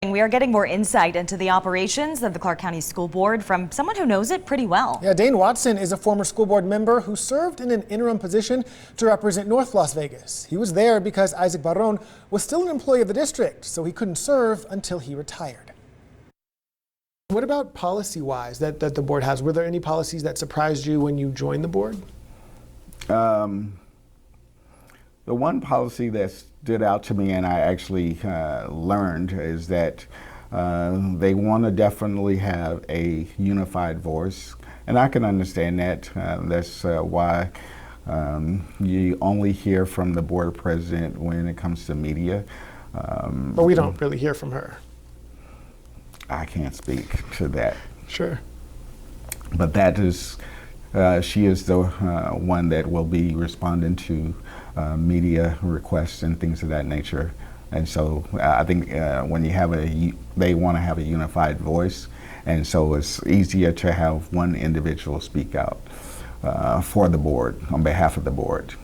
We are getting more insight into the operations of the Clark County School Board from someone who knows it pretty well. Yeah, Dane Watson is a former school board member who served in an interim position to represent North Las Vegas. He was there because Isaac Barron was still an employee of the district, so he couldn't serve until he retired. What about policy-wise that the board has? Were there any policies that surprised you when you joined the board? The one policy that stood out to me and I actually learned is that they want to definitely have a unified voice. And I can understand that. That's why you only hear from the board president when it comes to media. But we don't really hear from her. I can't speak to that. Sure. But that is, she is the one that will be responding to media requests and things of that nature. And so I think when you have they want to have a unified voice, and so it's easier to have one individual speak out for the board, on behalf of the board.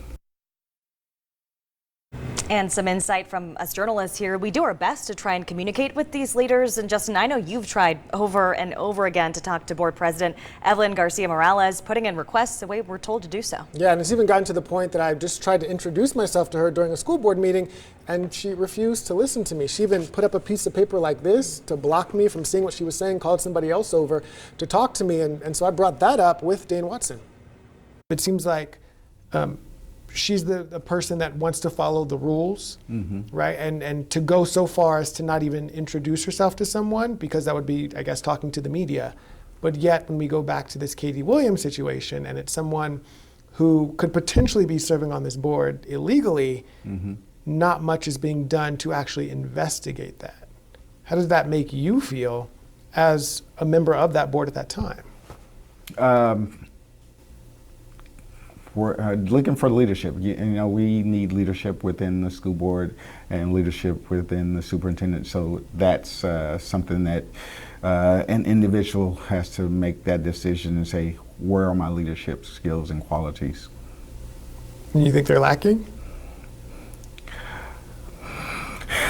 And some insight from us journalists here. We do our best to try and communicate with these leaders. And Justin, I know you've tried over and over again to talk to board president Evelyn Garcia Morales, putting in requests the way we're told to do so. Yeah, and it's even gotten to the point that I've just tried to introduce myself to her during a school board meeting, and she refused to listen to me. She even put up a piece of paper like this to block me from seeing what she was saying, called somebody else over to talk to me. And so I brought that up with Dane Watson. It seems like she's the person that wants to follow the rules, right? And to go so far as to not even introduce herself to someone, because that would be, I guess, talking to the media. But yet, when we go back to this Katie Williams situation, and it's someone who could potentially be serving on this board illegally, not much is being done to actually investigate that. How does that make you feel as a member of that board at that time? We're looking for leadership. You know, we need leadership within the school board and leadership within the superintendent. So that's something that an individual has to make that decision and say, where are my leadership skills and qualities? You think they're lacking?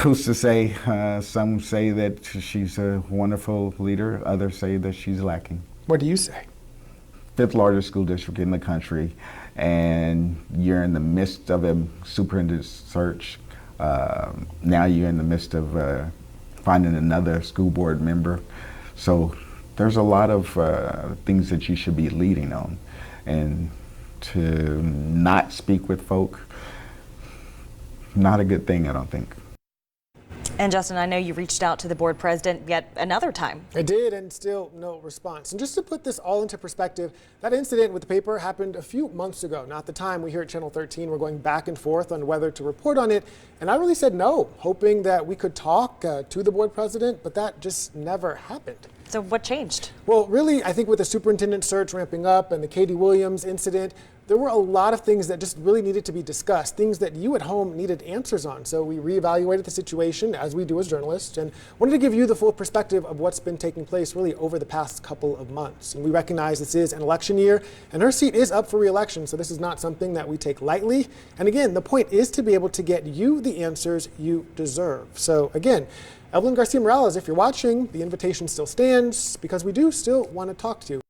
Who's to say? Some say that she's a wonderful leader. Others say that she's lacking. What do you say? 5th largest school district in the country, and you're in the midst of a superintendent search. Now you're in the midst of finding another school board member. So there's a lot of things that you should be leading on. And to not speak with folk, not a good thing, I don't think. And Justin, I know you reached out to the board president yet another time. I did, and still no response. And just to put this all into perspective, that incident with the paper happened a few months ago. Now at the time, we here at Channel 13 were going back and forth on whether to report on it. And I really said no, hoping that we could talk to the board president, but that just never happened. So what changed? Well, really, I think with the superintendent search ramping up and the Katie Williams incident, there were a lot of things that just really needed to be discussed, things that you at home needed answers on. So we reevaluated the situation, as we do as journalists, and wanted to give you the full perspective of what's been taking place really over the past couple of months. And we recognize this is an election year, and her seat is up for re-election, so this is not something that we take lightly. And again, the point is to be able to get you the answers you deserve. So again, Evelyn Garcia Morales, if you're watching, the invitation still stands because we do still want to talk to you.